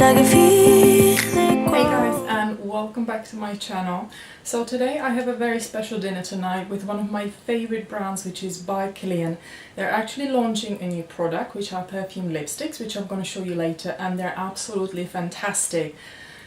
I can feel it grow. Hey guys, and welcome back to my channel. So today I have a very special dinner tonight with one of my favorite brands, which is by Kilian. They're actually launching a new product, which are perfume lipsticks, which I'm going to show you later, and they're absolutely fantastic.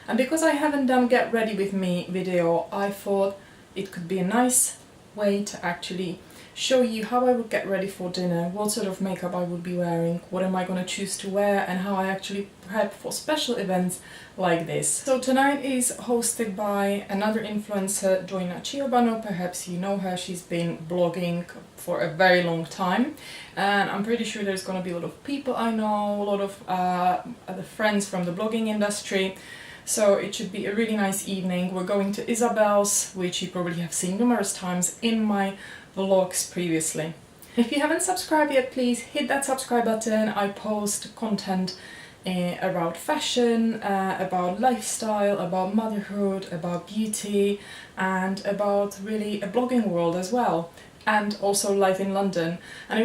And because I haven't done get ready with me video, I thought it could be a nice way to actually show you how I would get ready for dinner, what sort of makeup I would be wearing, what am I going to choose to wear, and how I actually prep for special events like this. So tonight is hosted by another influencer, Joina Ciobanu. Perhaps you know her, she's been blogging for a very long time, and I'm pretty sure there's going to be a lot of people I know, a lot of other friends from the blogging industry. So it should be a really nice evening. We're going to Isabel's, which you probably have seen numerous times in my vlogs previously. If you haven't subscribed yet, please hit that subscribe button. I post content about fashion, about lifestyle, about motherhood, about beauty, and about really a blogging world as well, and also life in London. And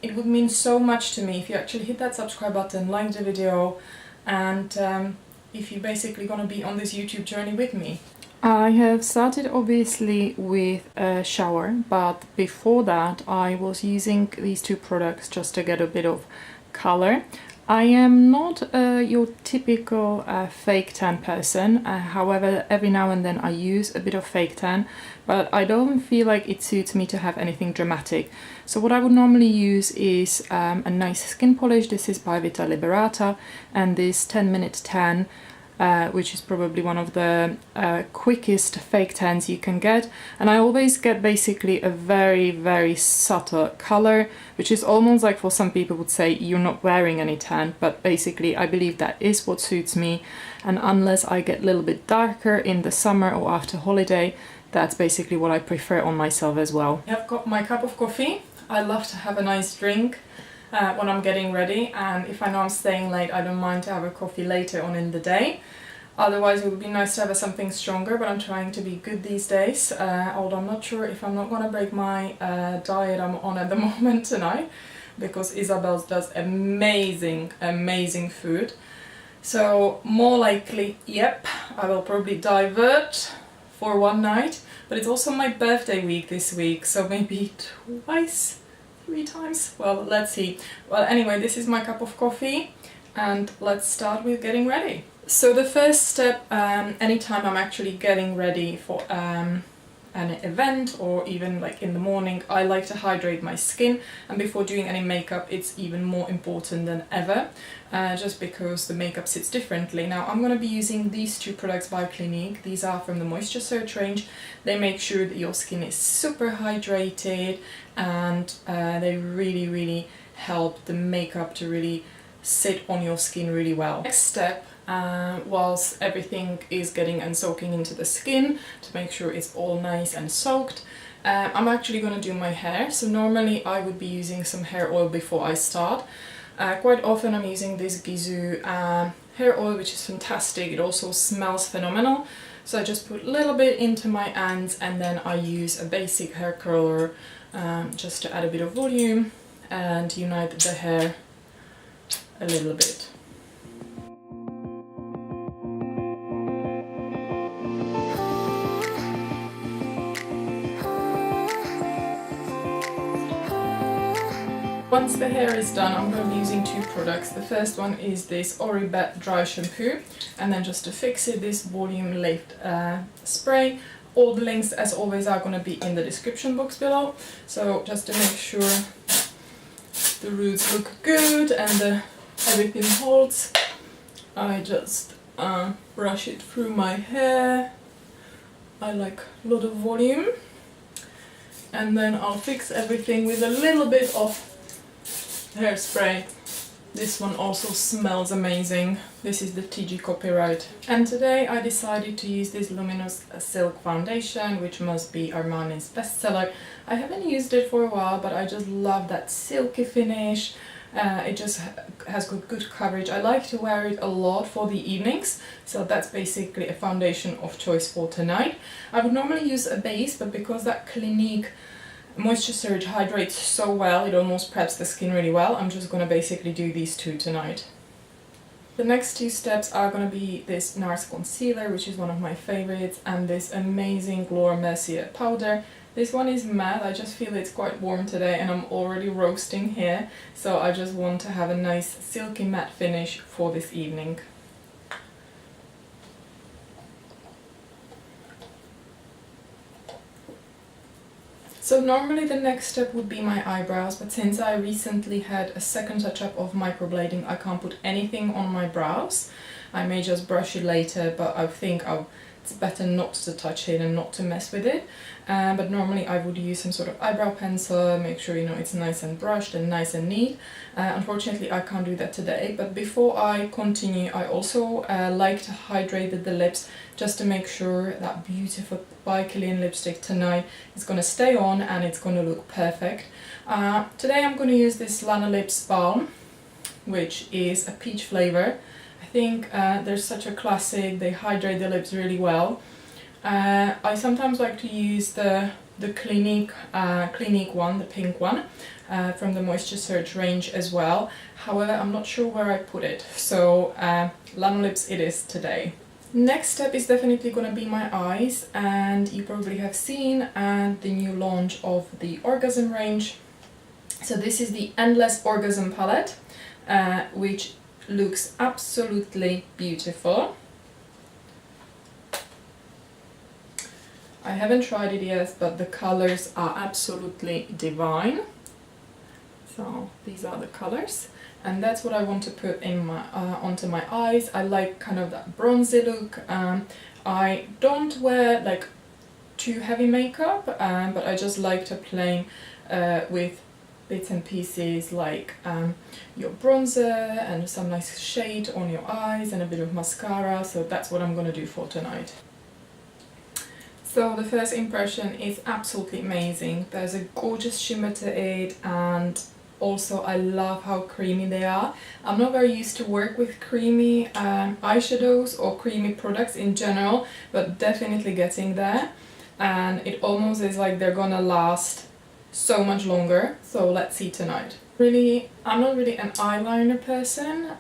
it would mean so much to me if you actually hit that subscribe button, like the video, and if you're basically gonna be on this YouTube journey with me. I have started obviously with a shower, but before that I was using these two products just to get a bit of color. I am not your typical fake tan person, however every now and then I use a bit of fake tan, but I don't feel like it suits me to have anything dramatic. So what I would normally use is a nice skin polish. This is by Vita Liberata, and this 10-minute tan, which is probably one of the quickest fake tans you can get. And I always get basically a very subtle color, which is almost like, for some people would say you're not wearing any tan, but basically I believe that is what suits me. And unless I get a little bit darker in the summer or after holiday, that's basically what I prefer on myself as well. I've got my cup of coffee. I love to have a nice drink when I'm getting ready, and if I know I'm staying late, I don't mind to have a coffee later on in the day. Otherwise it would be nice to have something stronger, but I'm trying to be good these days, although I'm not sure if I'm not gonna break my diet I'm on at the moment tonight, because Isabel's does amazing food. So more likely, yep, I will probably divert for one night, but it's also my birthday week this week, so maybe twice, 3 times? Well, let's see. Well, anyway, this is my cup of coffee, and let's start with getting ready. So the first step, anytime I'm actually getting ready for an event, or even like in the morning, I like to hydrate my skin, and before doing any makeup it's even more important than ever, just because the makeup sits differently. Now I'm going to be using these two products by Clinique. These are from the Moisture Surge range. They make sure that your skin is super hydrated, and they really help the makeup to really sit on your skin really well. Next step, whilst everything is getting and soaking into the skin, to make sure it's all nice and soaked, I'm actually going to do my hair. So normally I would be using some hair oil before I start. Quite often I'm using this Gisou hair oil, which is fantastic. It also smells phenomenal. So I just put a little bit into my ends, and then I use a basic hair curler just to add a bit of volume and unite the hair a little bit. Once the hair is done, I'm going to be using two products. The first one is this Oribet dry shampoo, and then just to fix it, this volume lift spray. All the links, as always, are going to be in the description box below. So just to make sure the roots look good and everything holds, I just brush it through my hair. I like a lot of volume, and then I'll fix everything with a little bit of hairspray. This one also smells amazing. This is the TG Copyright. And today I decided to use this Luminous Silk Foundation, which must be Armani's bestseller. I haven't used it for a while, but I just love that silky finish. It just has got good coverage. I like to wear it a lot for the evenings, so that's basically a foundation of choice for tonight. I would normally use a base, but because that Clinique Moisture Surge hydrates so well, it almost preps the skin really well, I'm just gonna basically do these two tonight. The next two steps are going to be this NARS concealer, which is one of my favorites, and this amazing Laura Mercier powder. This one is matte. I just feel it's quite warm today and I'm already roasting here, so I just want to have a nice silky matte finish for this evening. So normally the next step would be my eyebrows, but since I recently had a second touch-up of microblading, I can't put anything on my brows. I may just brush it later, but I think it's better not to touch it and not to mess with it. But normally I would use some sort of eyebrow pencil, make sure it's nice and brushed and nice and neat. Unfortunately I can't do that today, but before I continue I also like to hydrate the lips just to make sure that beautiful by Kilian lipstick tonight is going to stay on and it's going to look perfect. Today I'm going to use this Lana Lips Balm, which is a peach flavor. I think they're such a classic, they hydrate the lips really well. I sometimes like to use the Clinique one, the pink one, from the Moisture Surge range as well. However, I'm not sure where I put it, so Lana Lips it is today. Next step is definitely going to be my eyes, and you probably have seen the new launch of the Orgasm range. So this is the Endless Orgasm palette, which looks absolutely beautiful. I haven't tried it yet, but the colors are absolutely divine. So these are the colors, and that's what I want to put in my onto my eyes. I like kind of that bronzy look. I don't wear like too heavy makeup, but I just like to play with bits and pieces like your bronzer and some nice shade on your eyes and a bit of mascara. So that's what I'm going to do for tonight. So the first impression is absolutely amazing. There's a gorgeous shimmer to it, and also I love how creamy they are. I'm not very used to work with creamy eyeshadows or creamy products in general, but definitely getting there. And it almost is like they're gonna last so much longer. So let's see tonight. I'm not really an eyeliner person.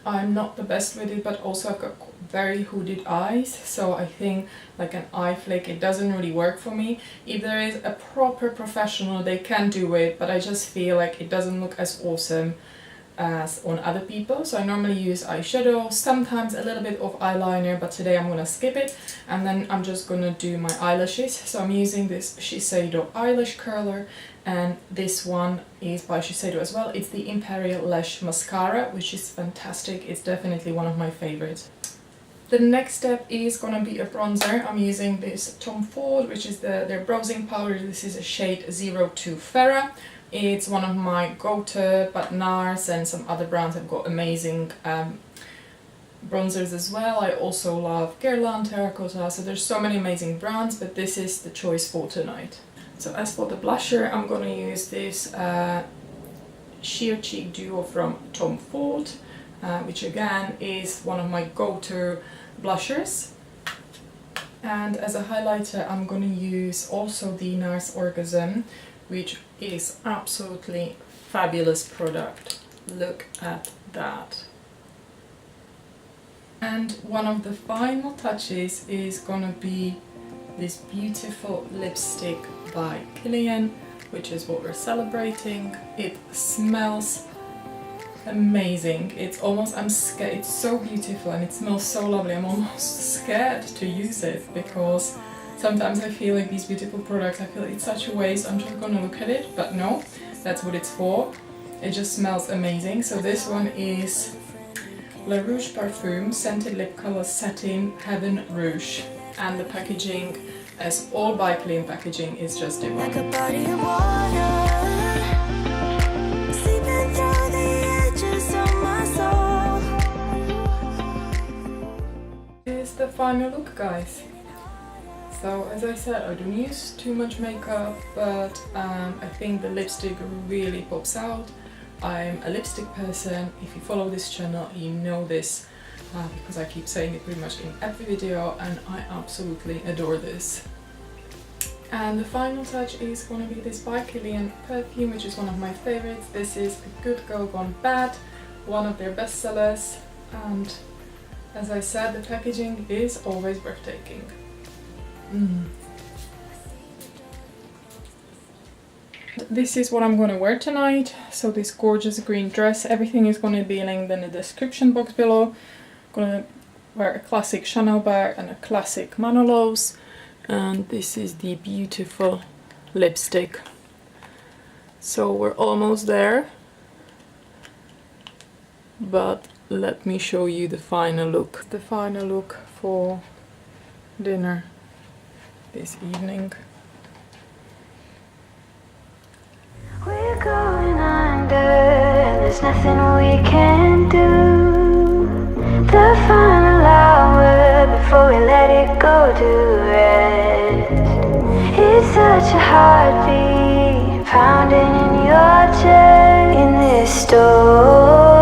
I'm not the best with it, but also I've got very hooded eyes, so I think like an eye flick, it doesn't really work for me. If there is a proper professional, they can do it, but I just feel like it doesn't look as awesome as on other people. So I normally use eyeshadow, sometimes a little bit of eyeliner, but today I'm gonna skip it, and then I'm just gonna do my eyelashes. So I'm using this Shiseido eyelash curler, and this one is by Shiseido as well. It's the Imperial Lash Mascara, which is fantastic. It's definitely one of my favorites. The next step is going to be a bronzer. I'm using this Tom Ford, which is their browsing powder. This is a shade 02 Farah. It's one of my go-to, but NARS and some other brands have got amazing bronzers as well. I also love Guerlain, Terracotta, so there's so many amazing brands, but this is the choice for tonight. So as for the blusher, I'm going to use this Sheer Cheek Duo from Tom Ford, which again is one of my go-to blushers. And as a highlighter I'm going to use also the NARS Orgasm, which is absolutely fabulous product. Look at that. And one of the final touches is going to be this beautiful lipstick by Kilian, which is what we're celebrating. It smells amazing. It's almost, I'm scared, it's so beautiful and it smells so lovely. I'm almost scared to use it because sometimes I feel like these beautiful products, I feel it's such a waste. I'm just gonna look at it, but no, that's what it's for. It just smells amazing. So this one is La Rouge Parfum Scented Lip Color Satin Heaven Rouge, and the packaging, as all by Kilian packaging, is just divine. Like a body of water, seeping through the edges of my soul. Here's the final look, guys. So as I said, I don't use too much makeup, but I think the lipstick really pops out. I'm a lipstick person. If you follow this channel, you know this because I keep saying it pretty much in every video, and I absolutely adore this. And the final touch is going to be this by Kilian perfume, which is one of my favorites. This is A Good Girl Gone Bad, one of their bestsellers. And as I said, the packaging is always breathtaking. This is what I'm going to wear tonight. So this gorgeous green dress, everything is going to be linked in the description box below. I'm going to wear a classic Chanel bag and a classic Manolos. And this is the beautiful lipstick. So we're almost there. But let me show you the final look. The final look for dinner this evening. We're going under, and there's nothing we can do. The final hour before we let it go to rest. It's such a heartbeat pounding in your chest in this story.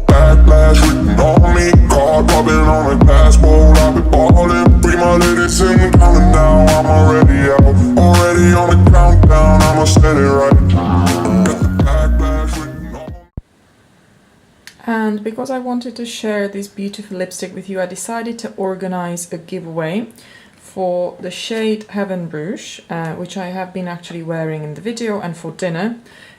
Backlash written on me, card popping on a glass bowl. I've been ballin', bring my ladies in, counting down. I'm already out, already on the countdown. I'ma set it right. Got the backlash written on me. And because I wanted to share this beautiful lipstick with you, I decided to organize a giveaway for the shade Heaven Rouge, which I have been actually wearing in the video, and for dinner.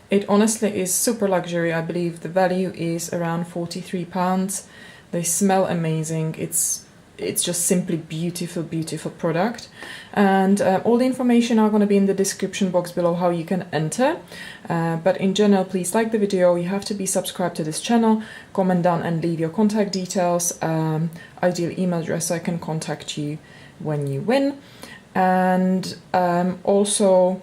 It honestly is super luxury. I believe the value is around £43. They smell amazing. It's just simply beautiful, beautiful product. And all the information are going to be in the description box below how you can enter. But in general, please like the video. You have to be subscribed to this channel. Comment down and leave your contact details. Ideal email address so I can contact you when you win. And also,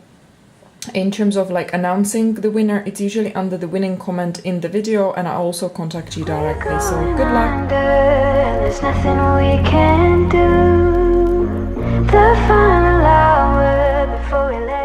in terms of like announcing the winner, it's usually under the winning comment in the video, and I also contact you directly. So good luck. There's nothing we can do. The final hour before we let